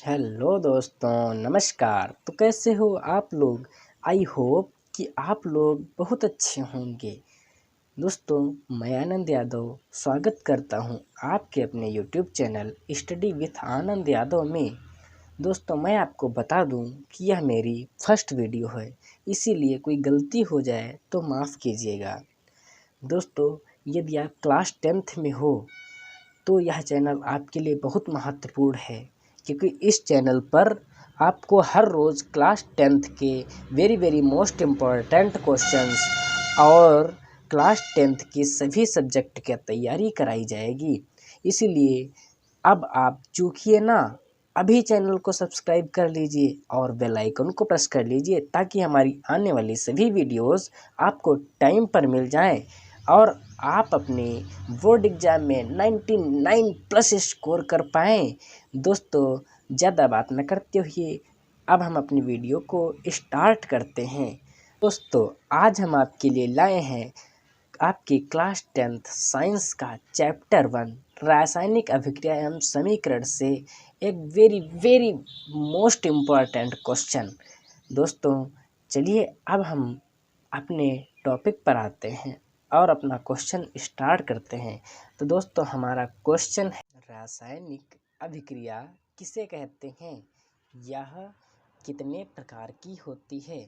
Hello दोस्तों, नमस्कार। तो कैसे हो आप लोग? आई होप कि आप लोग बहुत अच्छे होंगे। दोस्तों, मैं आनंद यादव स्वागत करता हूं आपके अपने YouTube channel study with Anand Yadav में। दोस्तों, मैं आपको बता दूं कि यह मेरी फर्स्ट वीडियो है, इसीलिए कोई गलती हो जाए तो माफ़ कीजिएगा। दोस्तों, यदि आप क्लास 10th में हो तो यह चैनल आपके लिए बहुत महत्वपूर्ण है, क्योंकि इस चैनल पर आपको हर रोज़ क्लास 10th के very very most important questions और क्लास 10th की सभी सब्जेक्ट की तैयारी कराई जाएगी। इसीलिए अब आप चूकिए ना, अभी चैनल को सब्सक्राइब कर लीजिए और बेल आइकन को प्रेस कर लीजिए, ताकि हमारी आने वाली सभी वीडियोस आपको टाइम पर मिल जाएं और आप अपने बोर्ड एग्ज़ाम में 99 प्लस स्कोर कर पाएँ। दोस्तों, ज़्यादा बात न करते हुए अब हम अपनी वीडियो को स्टार्ट करते हैं। दोस्तों, आज हम आपके लिए लाए हैं आपकी क्लास 10th साइंस का चैप्टर 1 रासायनिक अभिक्रिया एवं समीकरण से एक very very most important question. दोस्तों, चलिए अब हम अपने टॉपिक पर आते हैं और अपना क्वेश्चन स्टार्ट करते हैं। तो दोस्तों, हमारा क्वेश्चन है, रासायनिक अभिक्रिया किसे कहते हैं? यह कितने प्रकार की होती है?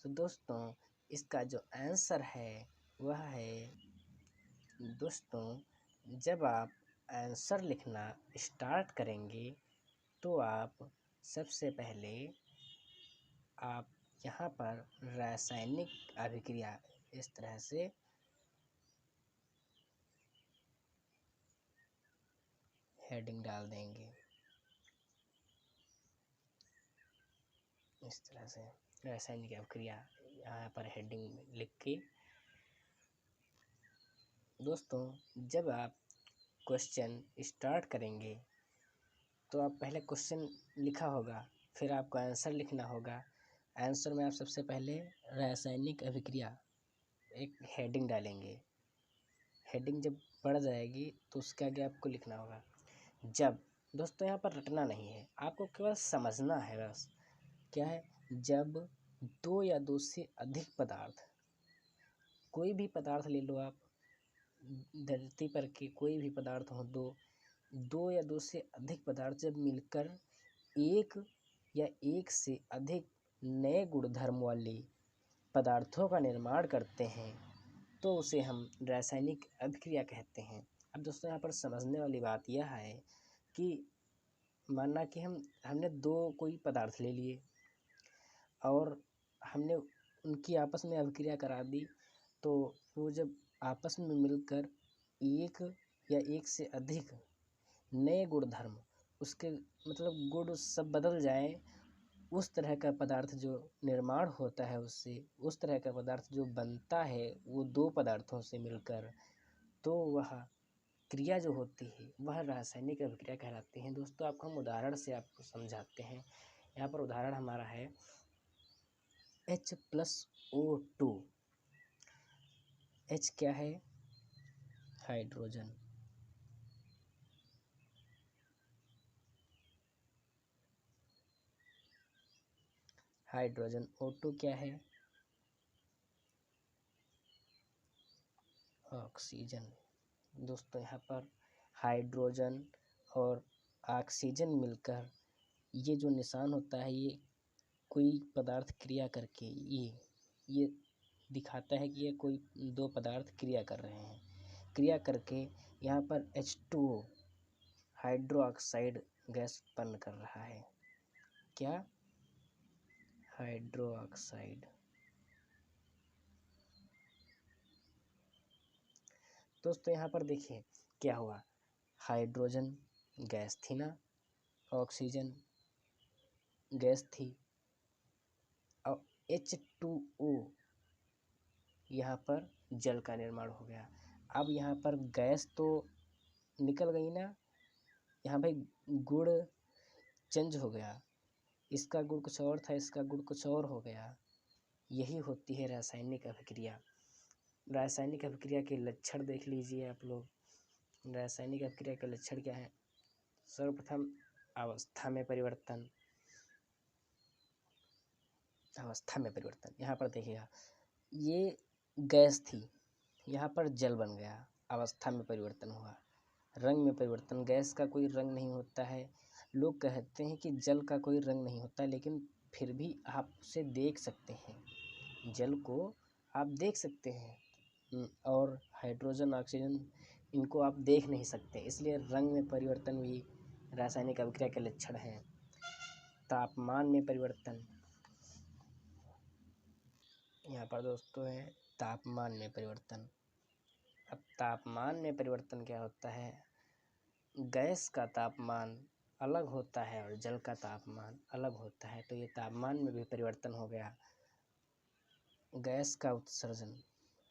तो दोस्तों, इसका जो आंसर है वह है, दोस्तों, जब आप आंसर लिखना स्टार्ट करेंगे तो आप सबसे पहले आप यहाँ पर रासायनिक अभिक्रिया इस तरह से हेडिंग डाल देंगे, इस तरह से रासायनिक अभिक्रिया यहाँ पर हेडिंग लिख के। दोस्तों, जब आप क्वेश्चन स्टार्ट करेंगे तो आप पहले क्वेश्चन लिखा होगा, फिर आपको आंसर लिखना होगा। आंसर में आप सबसे पहले रासायनिक अभिक्रिया एक हेडिंग डालेंगे। हेडिंग जब बढ़ जाएगी तो उसके आगे आपको लिखना होगा जब। दोस्तों, यहाँ पर रटना नहीं है, आपको केवल समझना है बस। क्या है? जब दो या दो से अधिक पदार्थ, कोई भी पदार्थ ले लो आप, धरती पर के कोई भी पदार्थ हो, दो या दो से अधिक पदार्थ जब मिलकर एक या एक से अधिक नए गुणधर्म वाले पदार्थों का निर्माण करते हैं तो उसे हम रासायनिक अभिक्रिया कहते हैं। अब दोस्तों, यहाँ पर समझने वाली बात यह है कि माना कि हमने दो कोई पदार्थ ले लिए और हमने उनकी आपस में अभिक्रिया करा दी, तो वो जब आपस में मिलकर एक या एक से अधिक नए गुणधर्म, उसके मतलब गुण सब बदल जाए, उस तरह का पदार्थ जो निर्माण होता है उससे, उस तरह का पदार्थ जो बनता है वो दो पदार्थों से मिलकर, तो वह क्रिया जो होती है वह रासायनिक अभिक्रिया कहलाती है। दोस्तों, आपको हम उदाहरण से आपको समझाते हैं। यहाँ पर उदाहरण हमारा है H+O2। H क्या है? हाइड्रोजन। हाइड्रोजन। O2 क्या है? ऑक्सीजन। दोस्तों, यहाँ पर हाइड्रोजन और ऑक्सीजन मिलकर ये जो निशान होता है, ये कोई पदार्थ क्रिया करके ये दिखाता है कि ये कोई दो पदार्थ क्रिया कर रहे हैं। क्रिया करके यहाँ पर H2O हाइड्रो ऑक्साइड गैस उत्पन्न कर रहा है। क्या? Hydro oxide. दोस्तों, यहाँ पर देखिए क्या हुआ, हाइड्रोजन गैस थी ना, ऑक्सीजन गैस थी, और H2O यहाँ पर जल का निर्माण हो गया। अब यहाँ पर गैस तो निकल गई ना, यहाँ भाई गुण चेंज हो गया, इसका गुण कुछ और था, इसका गुण कुछ और हो गया। यही होती है रासायनिक अभिक्रिया। रासायनिक अभिक्रिया के लक्षण देख लीजिए आप लोग। रासायनिक अभिक्रिया के लक्षण क्या है? सर्वप्रथम अवस्था में परिवर्तन, अवस्था में परिवर्तन। यहाँ पर देखिएगा, ये गैस थी, यहाँ पर जल बन गया, अवस्था में परिवर्तन हुआ। रंग में परिवर्तन, गैस का कोई रंग नहीं होता है। लोग कहते हैं कि जल का कोई रंग नहीं होता, लेकिन फिर भी आप उसे देख सकते हैं, जल को आप देख सकते हैं। और हाइड्रोजन, ऑक्सीजन, इनको आप देख नहीं सकते, इसलिए रंग में परिवर्तन भी रासायनिक अभिक्रिया के लक्षण हैं। तापमान में परिवर्तन, यहाँ पर दोस्तों है तापमान में परिवर्तन। अब तापमान में परिवर्तन क्या होता है, गैस का तापमान अलग होता है और जल का तापमान अलग होता है, तो ये तापमान में भी परिवर्तन हो गया। गैस का उत्सर्जन,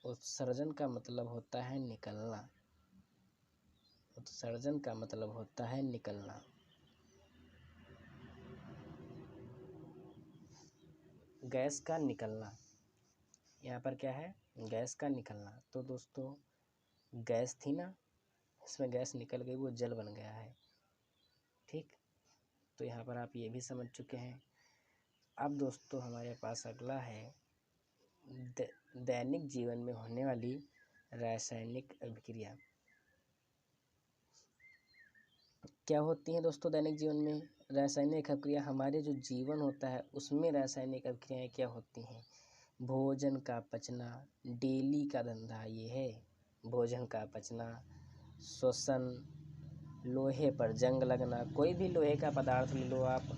उत्सर्जन का मतलब होता है निकलना, उत्सर्जन का मतलब होता है निकलना। गैस का निकलना, यहाँ पर क्या है, गैस का निकलना। तो दोस्तों गैस थी ना, इसमें गैस निकल गई, वो जल बन गया है। ठीक, तो यहाँ पर आप ये भी समझ चुके हैं। अब दोस्तों हमारे पास अगला है दैनिक जीवन में होने वाली रासायनिक अभिक्रिया। क्या होती हैं दोस्तों दैनिक जीवन में रासायनिक अभिक्रिया? हमारे जो जीवन होता है उसमें रासायनिक अभिक्रियाएँ क्या होती हैं? भोजन का पचना, डेली का धंधा ये है, भोजन का पचना, श्वसन, लोहे पर जंग लगना। कोई भी लोहे का पदार्थ ले लो आप,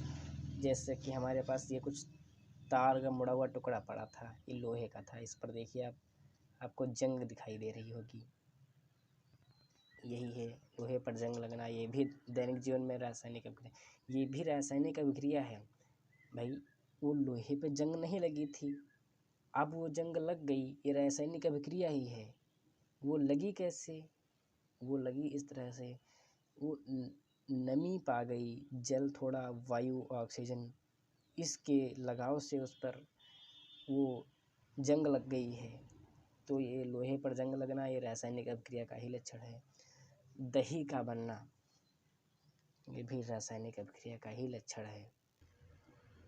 जैसे कि हमारे पास ये कुछ तार का मुड़ा हुआ टुकड़ा पड़ा था, ये लोहे का था, इस पर देखिए आप, आपको जंग दिखाई दे रही होगी, यही है लोहे पर जंग लगना। ये भी दैनिक जीवन में रासायनिक अभिक्रिया, ये भी रासायनिक अभिक्रिया है भाई। वो लोहे पे जंग नहीं लगी थी, अब वो जंग लग गई, ये रासायनिक अभिक्रिया ही है। वो लगी कैसे? वो लगी इस तरह से, वो नमी पा गई, जल थोड़ा, वायु, ऑक्सीजन, इसके लगाव से उस पर वो जंग लग गई है। तो ये लोहे पर जंग लगना ये रासायनिक अभिक्रिया का ही लक्षण है। दही का बनना, ये भी रासायनिक अभिक्रिया का ही लक्षण है।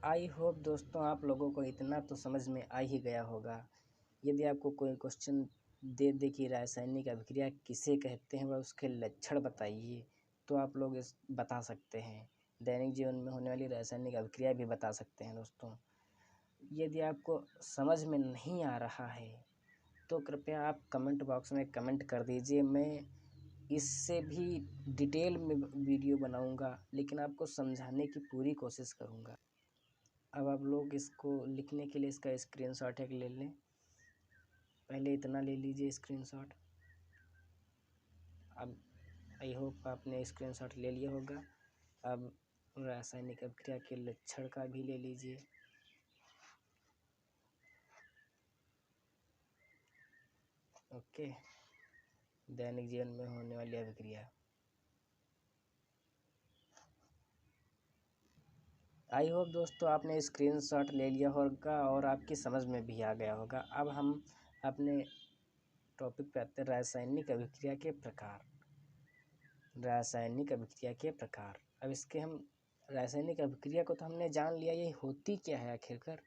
आई होप दोस्तों आप लोगों को इतना तो समझ में आ ही गया होगा। यदि आपको कोई क्वेश्चन दे दे कि रासायनिक अभिक्रिया किसे कहते हैं व उसके लक्षण बताइए, तो आप लोग इस बता सकते हैं। दैनिक जीवन में होने वाली रासायनिक अभिक्रिया भी बता सकते हैं दोस्तों। यदि आपको समझ में नहीं आ रहा है तो कृपया आप कमेंट बॉक्स में कमेंट कर दीजिए, मैं इससे भी डिटेल में वीडियो बनाऊंगा, लेकिन आपको समझाने की पूरी कोशिश करूंगा। अब आप लोग इसको लिखने के लिए इसका स्क्रीनशॉट एक ले लें, पहले इतना ले लीजिए स्क्रीनशॉट। अब आई होप आपने स्क्रीनशॉट ले लिया होगा। अब रासायनिक अभिक्रिया के लक्षण का भी ले लीजिए। ओके, दैनिक जीवन में होने वाली अभिक्रिया। आई होप दोस्तों आपने स्क्रीनशॉट ले लिया होगा और आपकी समझ में भी आ गया होगा। अब हम अपने टॉपिक पे आते हैं, रासायनिक अभिक्रिया के प्रकार। रासायनिक अभिक्रिया के प्रकार, अब इसके हम रासायनिक अभिक्रिया को तो हमने जान लिया ये होती क्या है आखिरकार,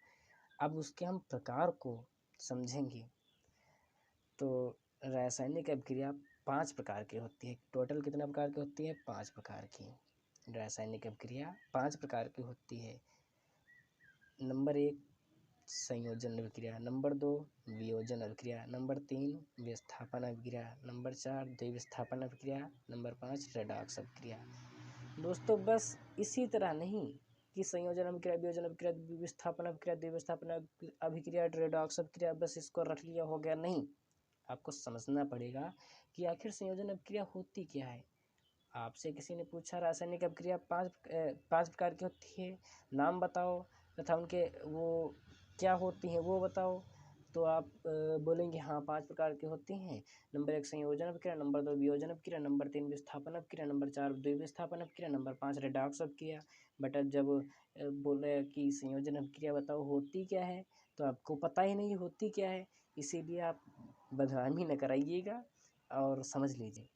अब उसके हम प्रकार को समझेंगे। तो रासायनिक अभिक्रिया 5 प्रकार की होती है। टोटल कितने प्रकार की होती है? 5 प्रकार की रासायनिक अभिक्रिया 5 प्रकार की होती है। नंबर 1 संयोजन अभिक्रिया, नंबर 2 वियोजन अभिक्रिया, नंबर 3 विस्थापन अभिक्रिया, नंबर 4 द्विविस्थापन अभिक्रिया, नंबर 5 रेडॉक्स अभिक्रिया। दोस्तों बस इसी तरह नहीं कि संयोजन अभिक्रिया, वियोजन अभिक्रिया, विस्थापन अभिक्रिया, द्विविस्थापन अभिक्रिया, रेडॉक्स अभिक्रिया, बस इसको रख लिया हो गया, नहीं। आपको समझना पड़ेगा कि आखिर संयोजन अभिक्रिया होती क्या है। आपसे किसी ने पूछा रासायनिक अभिक्रिया 5 प्रकार की होती है, नाम बताओ तथा उनके वो क्या होती हैं वो बताओ, तो आप बोलेंगे हाँ 5 प्रकार की होती हैं। नंबर 1 संयोजन अभिक्रिया, नंबर 2 वियोजन अभिक्रिया, नंबर 3 विस्थापन अभिक्रिया, नंबर 4 द्विविस्थापन अभिक्रिया, नंबर 5 रेडॉक्स अभिक्रिया। बट अब जब बोले कि संयोजन अभिक्रिया बताओ होती क्या है, तो आपको पता ही नहीं होती क्या है, इसीलिए आप बदनामी न कराइएगा और समझ लीजिए।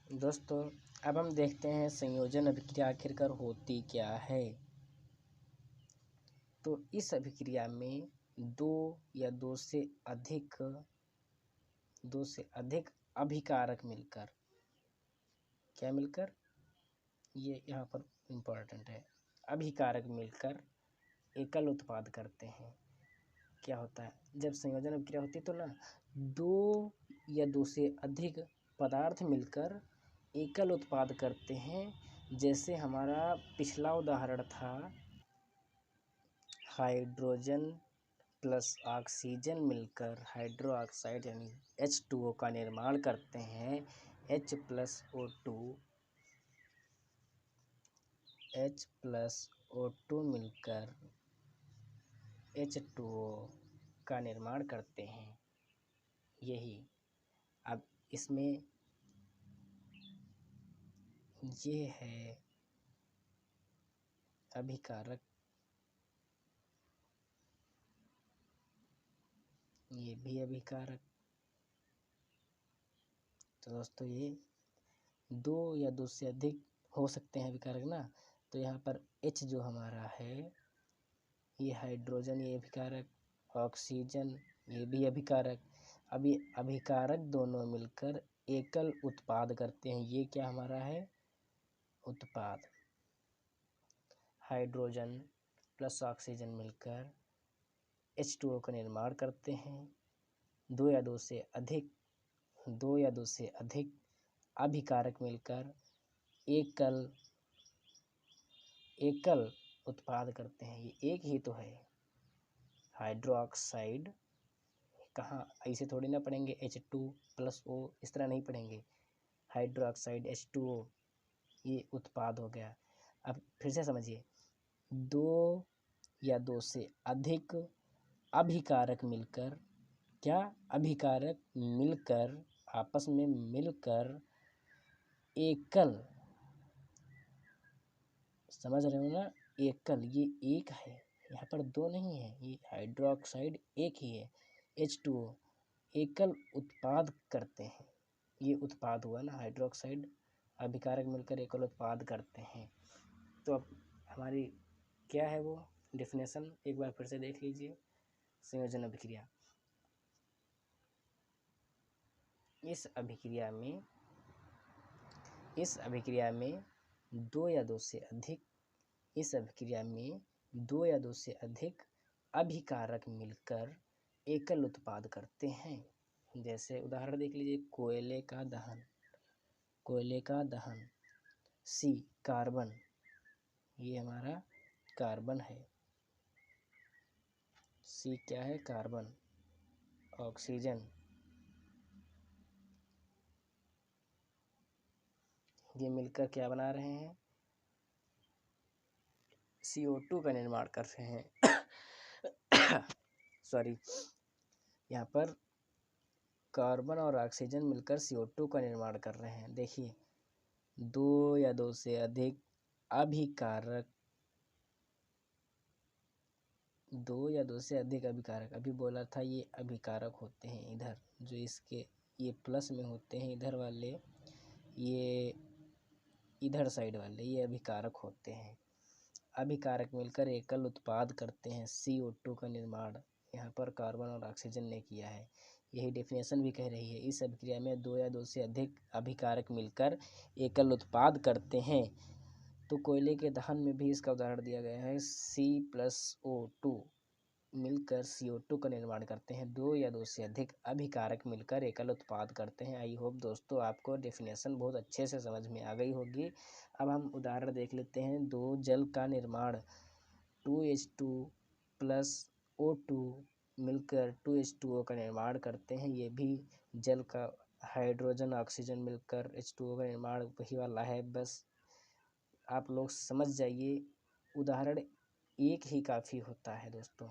दोस्तों अब हम देखते हैं संयोजन अभिक्रिया आखिरकार होती क्या है। तो इस अभिक्रिया में दो से अधिक अभिकारक मिलकर, क्या मिलकर, ये यहाँ पर इम्पोर्टेंट है, अभिकारक मिलकर एकल उत्पाद करते हैं। क्या होता है जब संयोजन अभिक्रिया होती है तो ना दो से अधिक पदार्थ मिलकर एकल उत्पाद करते हैं। जैसे हमारा पिछला उदाहरण था, हाइड्रोजन प्लस ऑक्सीजन मिलकर हाइड्रो ऑक्साइड यानी H2O का निर्माण करते हैं। H+O2 मिलकर H2O का निर्माण करते हैं। यही अब इसमें ये है अभिकारक, ये भी अभिकारक। तो दोस्तों ये दो से अधिक हो सकते हैं अभिकारक ना। तो यहाँ पर H जो हमारा है ये हाइड्रोजन, ये अभिकारक, ऑक्सीजन ये भी अभिकारक। अब ये अभिकारक दोनों मिलकर एकल उत्पाद करते हैं। ये क्या हमारा है, उत्पाद। हाइड्रोजन प्लस ऑक्सीजन मिलकर H2O का निर्माण करते हैं। दो या दो से अधिक अभिकारक मिलकर एकल उत्पाद करते हैं। ये एक ही तो है, हाइड्रो ऑक्साइड। कहाँ ऐसे थोड़ी ना पढ़ेंगे H2+O, इस तरह नहीं पढ़ेंगे। हाइड्रो ऑक्साइड H2O ये उत्पाद हो गया। अब फिर से समझिए, दो से अधिक अभिकारक मिलकर, क्या, अभिकारक मिलकर आपस में मिलकर एकल, समझ रहे हो ना, एकल, ये एक है, यहाँ पर दो नहीं है, ये हाइड्रोक्साइड एक ही है, H2O एकल उत्पाद करते हैं। ये उत्पाद हुआ ना, हाइड्रोक्साइड अभिकारक मिलकर एकल उत्पाद करते हैं। तो अब हमारी क्या है वो डेफिनेशन, एक बार फिर से देख लीजिए। संयोजन अभिक्रिया, इस अभिक्रिया में दो या दो से अधिक अभिकारक मिलकर एकल उत्पाद करते हैं। जैसे उदाहरण देख लीजिए, कोयले का दहन, C कार्बन, ये हमारा कार्बन है, C क्या है, कार्बन। ऑक्सीजन, ये मिलकर क्या बना रहे हैं, CO2 का निर्माण कर रहे हैं। सॉरी, यहाँ पर कार्बन और ऑक्सीजन मिलकर CO2 का निर्माण कर रहे हैं। देखिए, दो या दो से अधिक अभिकारक, अभी बोला था ये अभिकारक होते हैं। इधर जो इसके ये प्लस में होते हैं, इधर वाले, ये इधर साइड वाले, ये अभिकारक होते हैं। अभिकारक मिलकर एकल उत्पाद करते हैं, CO2 का निर्माण यहाँ पर कार्बन और ऑक्सीजन ने किया है। यही डेफिनेशन भी कह रही है। इस अभिक्रिया में दो या दो से अधिक अभिकारक मिलकर एकल उत्पाद करते हैं। तो कोयले के दहन में भी इसका उदाहरण दिया गया है, C+O2 मिलकर CO2 का निर्माण करते हैं। दो या दो से अधिक अभिकारक मिलकर एकल उत्पाद करते हैं। आई होप दोस्तों आपको डेफिनेशन बहुत अच्छे से समझ में आ गई होगी। अब हम उदाहरण देख लेते हैं। दो जल का निर्माण, 2H2+O2 मिलकर 2H2O का निर्माण करते हैं। ये भी जल का, हाइड्रोजन ऑक्सीजन मिलकर H2O का निर्माण वही वाला है। बस आप लोग समझ जाइए, उदाहरण एक ही काफ़ी होता है दोस्तों।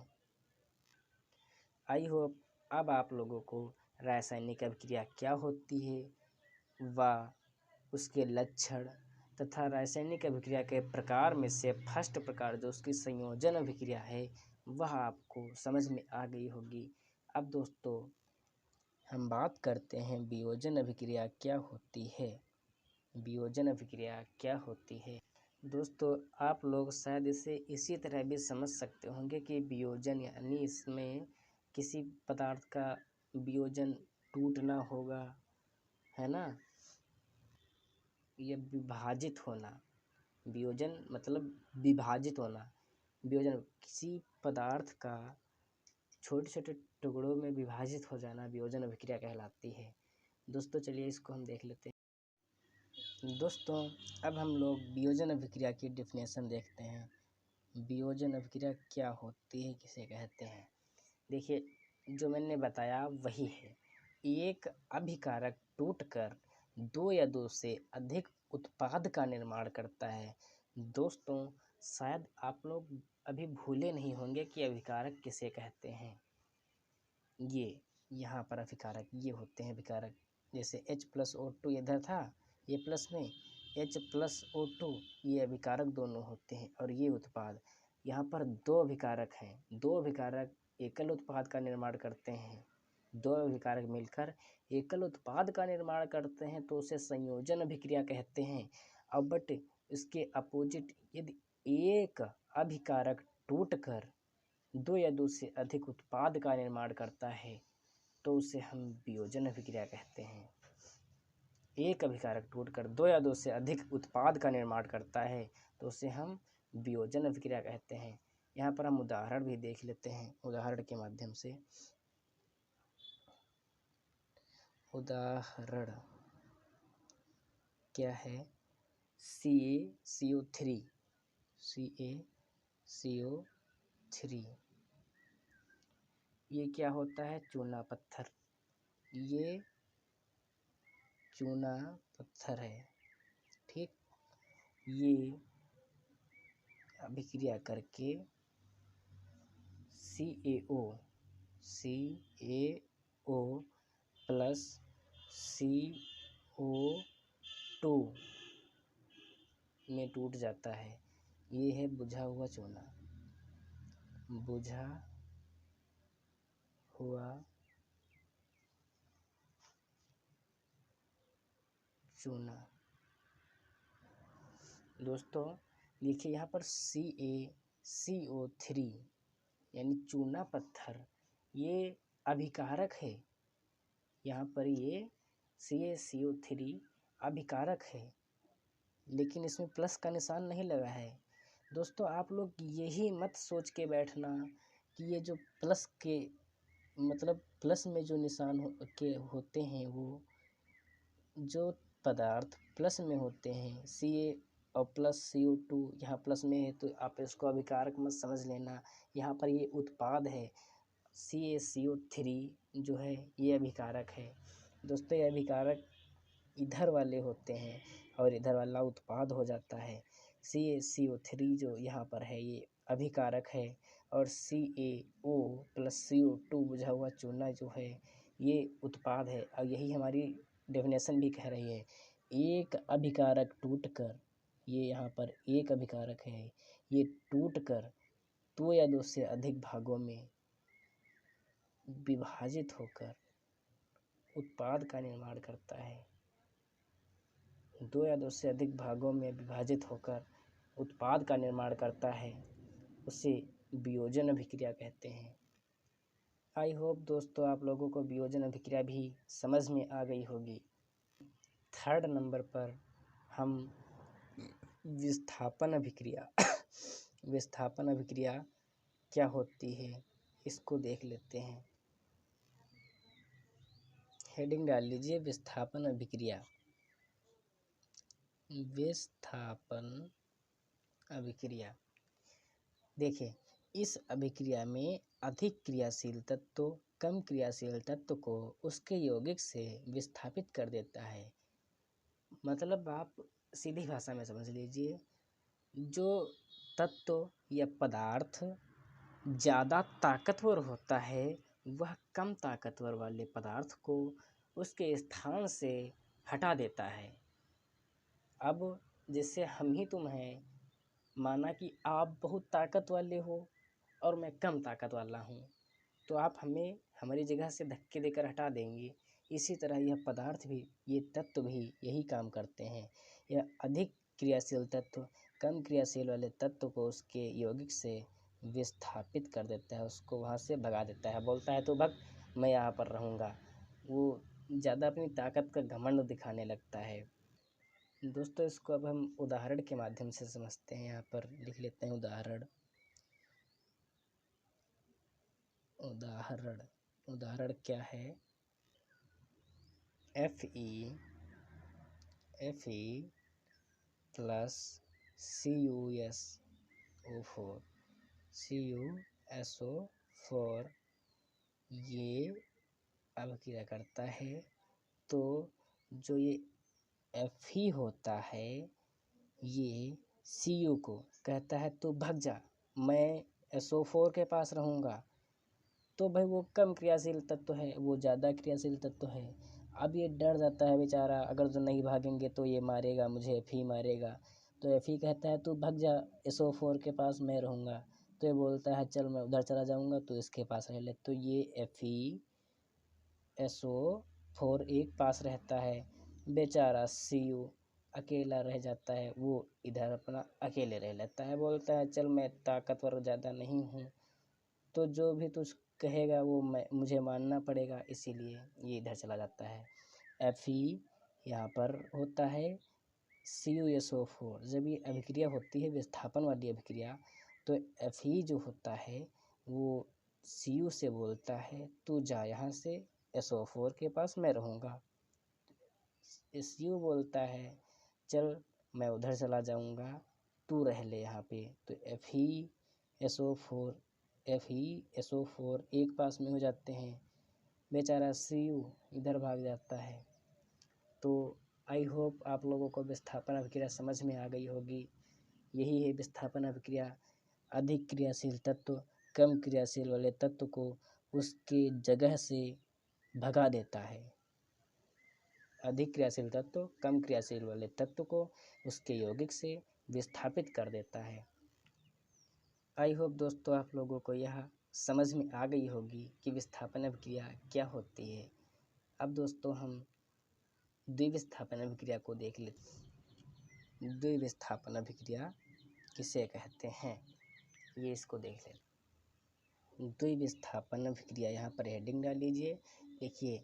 आई होप अब आप लोगों को रासायनिक अभिक्रिया क्या होती है व उसके लक्षण तथा रासायनिक अभिक्रिया के प्रकार में से फर्स्ट प्रकार जो उसकी संयोजन अभिक्रिया है वह आपको समझ में आ गई होगी। अब दोस्तों हम बात करते हैं वियोजन अभिक्रिया क्या होती है। वियोजन अभिक्रिया क्या होती है। दोस्तों आप लोग शायद इसे इसी तरह भी समझ सकते होंगे कि वियोजन यानी इसमें किसी पदार्थ का वियोजन टूटना होगा, है ना, यह विभाजित होना। वियोजन मतलब विभाजित होना। वियोजन किसी पदार्थ का छोटे छोटे टुकड़ों में विभाजित हो जाना वियोजन अभिक्रिया कहलाती है। दोस्तों चलिए इसको हम देख लेते हैं। दोस्तों अब हम लोग वियोजन अभिक्रिया की डेफिनेशन देखते हैं। वियोजन अभिक्रिया क्या होती है, किसे कहते हैं। देखिए जो मैंने बताया वही है। एक अभिकारक टूटकर दो या दो से अधिक उत्पाद का निर्माण करता है। दोस्तों शायद आप लोग अभी भूले नहीं होंगे कि अभिकारक किसे कहते हैं। ये यहाँ पर अभिकारक ये होते हैं अभिकारक, जैसे H+O2 इधर था, ये प्लस में H+O2 ये अभिकारक दोनों होते हैं। और ये उत्पाद, यहाँ पर दो अभिकारक हैं। दो अभिकारक एकल उत्पाद का निर्माण करते हैं। दो अभिकारक मिलकर एकल उत्पाद का निर्माण करते हैं तो उसे संयोजन अभिक्रिया कहते हैं। अब बट इसके अपोजिट यदि एक अभिकारक टूटकर दो या दो से अधिक उत्पाद का निर्माण करता है तो उसे हम वियोजन अभिक्रिया कहते हैं। एक अभिकारक टूटकर दो या दो से अधिक उत्पाद का निर्माण करता है तो उसे हम वियोजन अभिक्रिया कहते हैं। यहाँ पर हम उदाहरण भी देख लेते हैं, उदाहरण के माध्यम से। उदाहरण क्या है, CaCO3 ये क्या होता है, चूना पत्थर। ये चूना पत्थर है, ठीक। ये अभिक्रिया करके CaO प्लस CO2 में टूट जाता है। ये है बुझा हुआ चूना, बुझा हुआ चूना। दोस्तों देखिए यहाँ पर CaCO3 यानी चूना पत्थर ये अभिकारक है। यहाँ पर ये CaCO3 अभिकारक है, लेकिन इसमें प्लस का निशान नहीं लगा है। दोस्तों आप लोग यही मत सोच के बैठना कि ये जो प्लस के मतलब प्लस में जो निशान होते हैं, वो जो पदार्थ प्लस में होते हैं Ca और प्लस CO2 यहाँ प्लस में है तो आप इसको अभिकारक मत समझ लेना। यहाँ पर ये उत्पाद है, CaCO3 जो है ये अभिकारक है। दोस्तों ये अभिकारक इधर वाले होते हैं और इधर वाला उत्पाद हो जाता है। CaCO3 जो यहाँ पर है ये अभिकारक है और CaO प्लस CO2 बुझा हुआ चूना जो है ये उत्पाद है। और यही हमारी डेफिनेशन भी कह रही है, एक अभिकारक टूटकर, ये यहाँ पर एक अभिकारक है, ये टूटकर दो या दो से अधिक भागों में विभाजित होकर उत्पाद का निर्माण करता है। दो या दो से अधिक भागों में विभाजित होकर उत्पाद का निर्माण करता है, उसे वियोजन अभिक्रिया कहते हैं। आई होप दोस्तों आप लोगों को वियोजन अभिक्रिया भी समझ में आ गई होगी। थर्ड नंबर पर हम विस्थापन अभिक्रिया विस्थापन अभिक्रिया क्या होती है इसको देख लेते हैं। हेडिंग डाल लीजिए, विस्थापन अभिक्रिया। विस्थापन अभिक्रिया देखिए, इस अभिक्रिया में अधिक क्रियाशील तत्व कम क्रियाशील तत्व को उसके यौगिक से विस्थापित कर देता है। मतलब आप सीधी भाषा में समझ लीजिए, जो तत्व या पदार्थ ज़्यादा ताकतवर होता है वह कम ताकतवर वाले पदार्थ को उसके स्थान से हटा देता है। अब जैसे हम ही तुम हैं, माना कि आप बहुत ताकत वाले हो और मैं कम ताकत वाला हूँ, तो आप हमें हमारी जगह से धक्के देकर हटा देंगे। इसी तरह यह पदार्थ भी, ये तत्व भी यही काम करते हैं। या अधिक क्रियाशील तत्व कम क्रियाशील वाले तत्व को उसके यौगिक से विस्थापित कर देता है, उसको वहाँ से भगा देता है। बोलता है तो भग, मैं यहाँ पर रहूँगा। वो ज़्यादा अपनी ताकत का घमंड दिखाने लगता है। दोस्तों इसको अब हम उदाहरण के माध्यम से समझते हैं। यहाँ पर लिख लेते हैं उदाहरण। उदाहरण क्या है? Fe प्लस CuSO4 ये अभिक्रिया करता है तो जो ये Fe होता है ये Cu को कहता है तो भग जा, मैं SO4 के पास रहूँगा। तो भाई वो कम क्रियाशील तत्व है, वो ज़्यादा क्रियाशील तत्व है। अब ये डर जाता है बेचारा, अगर जो नहीं भागेंगे तो ये मारेगा मुझे, Fe मारेगा। तो Fe कहता है तू भाग जा, SO4 के पास मैं रहूँगा। तो ये बोलता है चल मैं उधर चला जाऊँगा, तो इसके पास रह ले। तो ये FeSO4 एक पास रहता है, बेचारा Cu अकेला रह जाता है। वो इधर अपना अकेले रह लेता है, बोलता है चल मैं ताकतवर ज़्यादा नहीं हूँ, तो जो भी तुझ कहेगा वो मुझे मानना पड़ेगा, इसीलिए ये इधर चला जाता है। Fe यहाँ पर होता है CuSO4। जब ये अभिक्रिया होती है विस्थापन वाली अभिक्रिया, तो Fe जो होता है वो Cu से बोलता है तू जा यहाँ से, SO4 के पास मैं रहूँगा। Cu बोलता है चल मैं उधर चला जाऊँगा, तू रह ले यहाँ पे। तो FeSO4 एक पास में हो जाते हैं, बेचारा Cu इधर भाग जाता है। तो आई होप आप लोगों को विस्थापन अभिक्रिया समझ में आ गई होगी। यही है विस्थापन अभिक्रिया। अधिक क्रियाशील तत्व कम क्रियाशील वाले तत्व को उसके जगह से भगा देता है। अधिक क्रियाशील तत्व कम क्रियाशील वाले तत्व को उसके यौगिक से विस्थापित कर देता है। आई होप दोस्तों आप लोगों को यह समझ में आ गई होगी कि विस्थापन अभिक्रिया क्या होती है। अब दोस्तों हम द्विविस्थापन अभिक्रिया को देख लेते। द्विविस्थापन अभिक्रिया किसे कहते हैं, ये इसको देख लेते। द्विविस्थापन अभिक्रिया, यहाँ पर हेडिंग डाल लीजिए। देखिए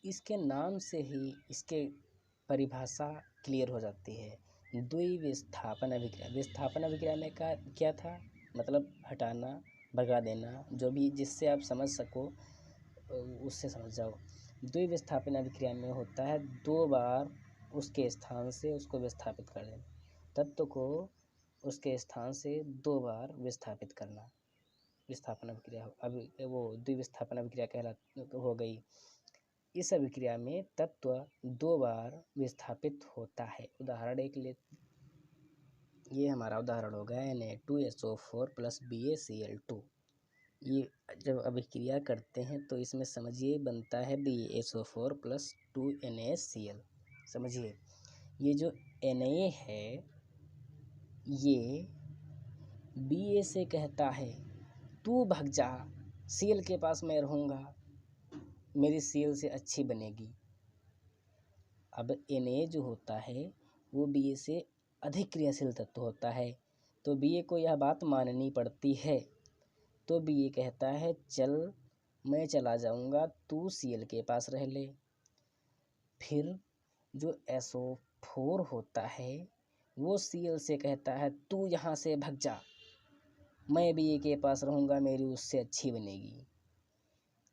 इसके नाम से ही इसके परिभाषा क्लियर हो जाती है। द्विविस्थापन अभिक्रिया, विस्थापन अभिक्रिया में क्या था, मतलब हटाना, भगा देना, जो भी जिससे आप समझ सको उससे समझ जाओ। द्विविस्थापन अभिक्रिया में होता है दो बार उसके स्थान से उसको विस्थापित कर देना, तत्व को उसके स्थान से दो बार विस्थापित करना विस्थापन अभिक्रिया। अब वो द्विविस्थापन अभिक्रिया कहला हो गई। इस अभिक्रिया में तत्व दो बार विस्थापित होता है। उदाहरण एक ले, ये हमारा उदाहरण हो गया Na2SO4 प्लस BaCl2। ये जब अभिक्रिया करते हैं तो इसमें समझिए बनता है BaSO4 प्लस 2NaCl। समझिए ये जो Na है ये Ba से कहता है तू भग जा, Cl के पास मैं रहूँगा, मेरी Cl से अच्छी बनेगी। अब Na जो होता है वो Ba से अधिक क्रियाशील तत्व होता है, तो Ba को यह बात माननी पड़ती है। तो Ba कहता है चल मैं चला जाऊँगा, तू Cl के पास रह ले। फिर जो SO4 होता है वो Cl से कहता है तू यहाँ से भग जा, मैं Ba के पास रहूँगा, मेरी उससे अच्छी बनेगी।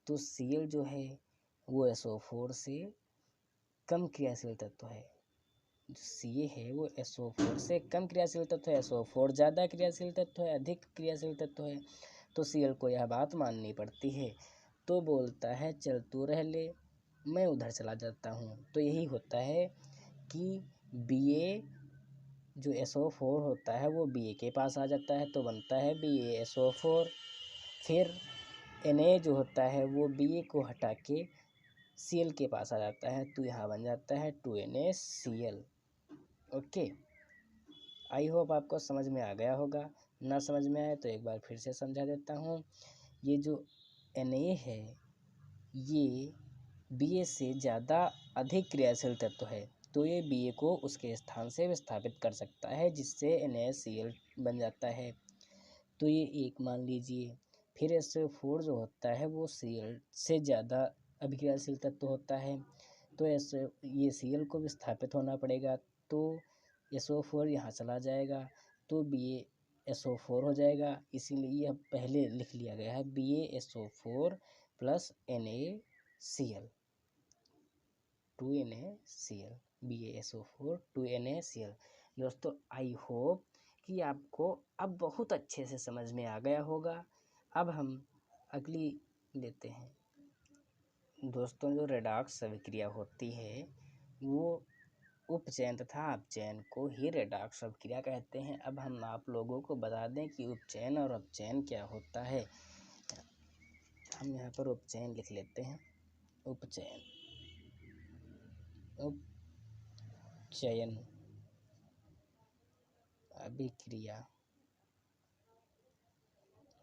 तो Cl जो है वो SO4 से कम क्रियाशील तत्व है, जो Ca है वो SO4 से कम क्रियाशील तत्व है, SO4 ज़्यादा क्रियाशील तत्व है, अधिक क्रियाशील तत्व है। तो Cl को यह बात माननी पड़ती है। तो बोलता है चल तू रह ले, मैं उधर चला जाता हूँ। तो यही होता है कि Ba जो SO4 होता है वो Ba के पास आ जाता है, तो बनता है BaSO4। फिर Na जो होता है वो Ba को हटा के Cl के पास आ जाता है, तो यहाँ बन जाता है 2NaCl। ओके, आई होप आपको समझ में आ गया होगा। ना समझ में आए तो एक बार फिर से समझा देता हूँ। ये जो Na है ये Ba से ज़्यादा अधिक क्रियाशील तत्व है, तो ये Ba को उसके स्थान से विस्थापित कर सकता है, जिससे NaCl बन जाता है। तो ये एक मान लीजिए। फिर SO4 जो होता है वो Cl से ज़्यादा अभिक्रियाशील तत्व होता है, तो ये Cl को विस्थापित होना पड़ेगा, तो SO4 यहाँ चला जाएगा, तो BaSO4 हो जाएगा। इसीलिए यह पहले लिख लिया गया है BaSO4 plus NaCl 2NaCl BaSO4 2NaCl। दोस्तों आई होप कि आपको अब बहुत अच्छे से समझ में आ गया होगा। अब हम अगली लेते हैं। दोस्तों जो रेडॉक्स अभिक्रिया होती है वो उपचयन तथा अपचयन को ही रेडॉक्स अभिक्रिया कहते हैं। अब हम आप लोगों को बता दें कि उपचयन और अपचयन क्या होता है। हम यहाँ पर उपचयन लिख लेते हैं। उपचयन अभिक्रिया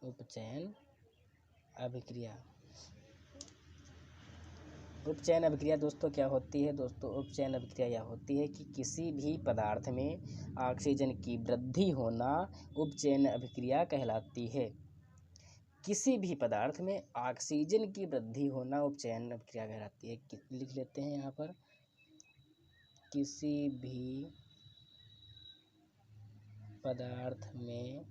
उपचयन अभिक्रिया उपचयन अभिक्रिया दोस्तों क्या होती है। दोस्तों उपचयन अभिक्रिया यह होती है कि किसी भी पदार्थ में ऑक्सीजन की वृद्धि होना उपचयन अभिक्रिया कहलाती है। किसी भी पदार्थ में ऑक्सीजन की वृद्धि होना उपचयन अभिक्रिया कहलाती है। लिख लेते हैं यहाँ पर, किसी भी पदार्थ में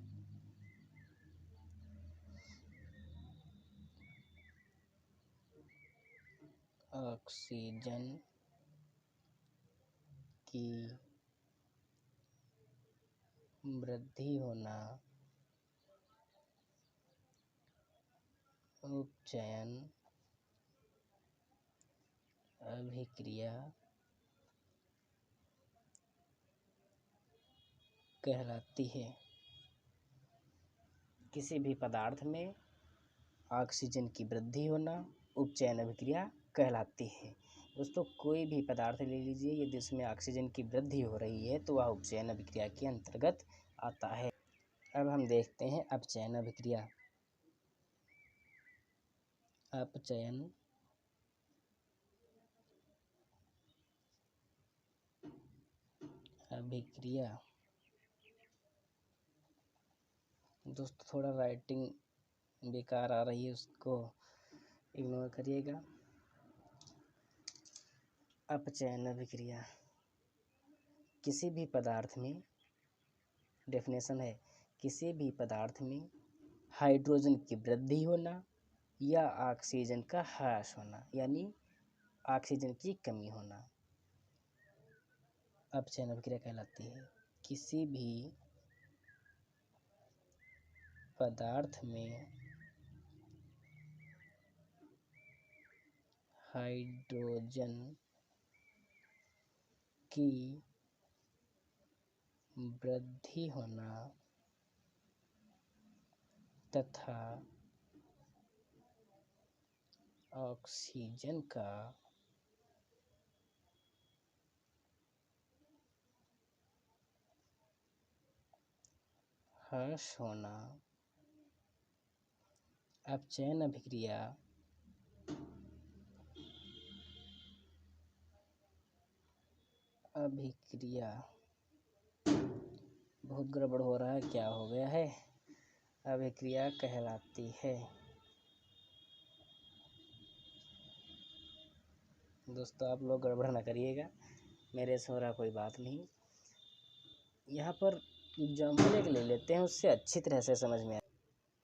ऑक्सीजन की वृद्धि होना उपचयन अभिक्रिया कहलाती है। किसी भी पदार्थ में ऑक्सीजन की वृद्धि होना उपचयन अभिक्रिया कहलाती है। दोस्तों कोई भी पदार्थ ले लीजिए, यदि उसमें ऑक्सीजन की वृद्धि हो रही है तो वह उपचयन अभिक्रिया के अंतर्गत आता है। अब हम देखते हैं अपचयन अभिक्रिया। अपचयन अभिक्रिया दोस्तों थोड़ा राइटिंग बेकार आ रही है, उसको इग्नोर करिएगा। अपचयन अभिक्रिया किसी भी पदार्थ में, डेफिनेशन है, किसी भी पदार्थ में हाइड्रोजन की वृद्धि होना या ऑक्सीजन का ह्रास होना, यानी ऑक्सीजन की कमी होना अपचयन अभिक्रिया कहलाती है। किसी भी पदार्थ में हाइड्रोजन की वृद्धि होना तथा ऑक्सीजन का ह्रास होना अपचयन अभिक्रिया बहुत गड़बड़ हो रहा है, क्या हो गया है, अभिक्रिया कहलाती है। दोस्तों आप लोग गड़बड़ ना करिएगा, मेरे से हो रहा कोई बात नहीं। यहाँ पर एग्जाम्पल एक ले लेते हैं, उससे अच्छी तरह से समझ में आए।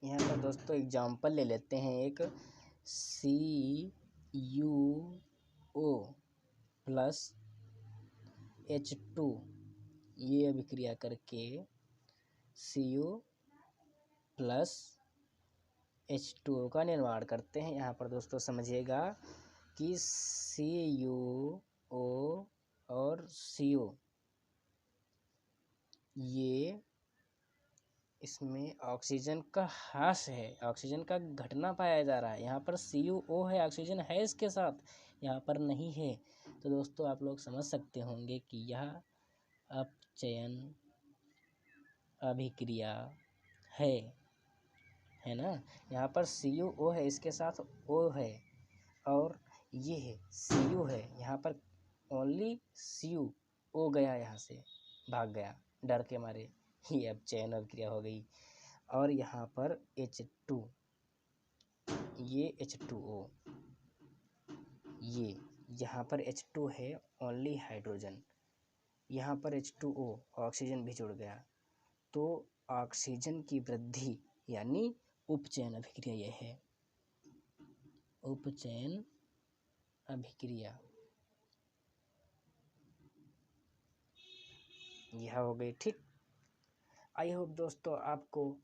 यहाँ पर दोस्तों एग्जाम्पल ले लेते हैं एक CuO प्लस H2, ये अभिक्रिया करके Cu प्लस H2O का निर्माण करते हैं। यहाँ पर दोस्तों समझिएगा कि CuO और Cu ये इसमें ऑक्सीजन का ह्रास है, ऑक्सीजन का घटना पाया जा रहा है। यहाँ पर CuO है, ऑक्सीजन है इसके साथ, यहाँ पर नहीं है। तो दोस्तों आप लोग समझ सकते होंगे कि यह अपचयन अभिक्रिया है ना। यहाँ पर CuO है, इसके साथ O है, और ये है Cu है, यहाँ पर ओनली सी ओ गया, यहाँ से भाग गया डर के मारे। ये अब चयन अभिक्रिया हो गई। और यहाँ पर H2, ये H2O, ये यहाँ पर H2 है ओनली हाइड्रोजन, यहाँ पर H2O ऑक्सीजन भी जुड़ गया, तो ऑक्सीजन की वृद्धि यानी उपचयन अभिक्रिया यह है, उपचयन अभिक्रिया। यह हो गई, ठीक। आई होप दोस्तों आपको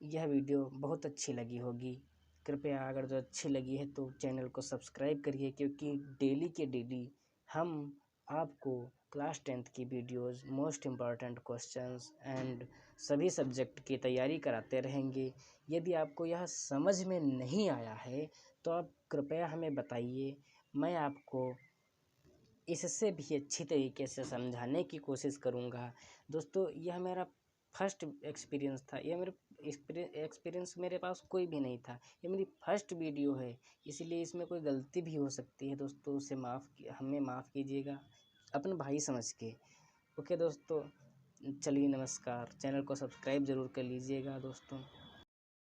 यह वीडियो बहुत अच्छी लगी होगी। कृपया अगर जो अच्छी लगी है तो चैनल को सब्सक्राइब करिए, क्योंकि डेली के डेली हम आपको क्लास 10th की videos, most important questions and सभी सब्जेक्ट की तैयारी कराते रहेंगे। यदि आपको यह समझ में नहीं आया है तो आप कृपया हमें बताइए, मैं आपको इससे भी अच्छी तरीके से समझाने की कोशिश करूँगा। दोस्तों यह मेरा फर्स्ट एक्सपीरियंस था, यह मेरे एक्सपीरियंस मेरे पास कोई भी नहीं था, ये मेरी फर्स्ट वीडियो है, इसलिए इसमें कोई गलती भी हो सकती है दोस्तों, उसे हमें माफ़ कीजिएगा अपने भाई समझ के। ओके दोस्तों, चलिए नमस्कार। चैनल को सब्सक्राइब ज़रूर कर लीजिएगा दोस्तों।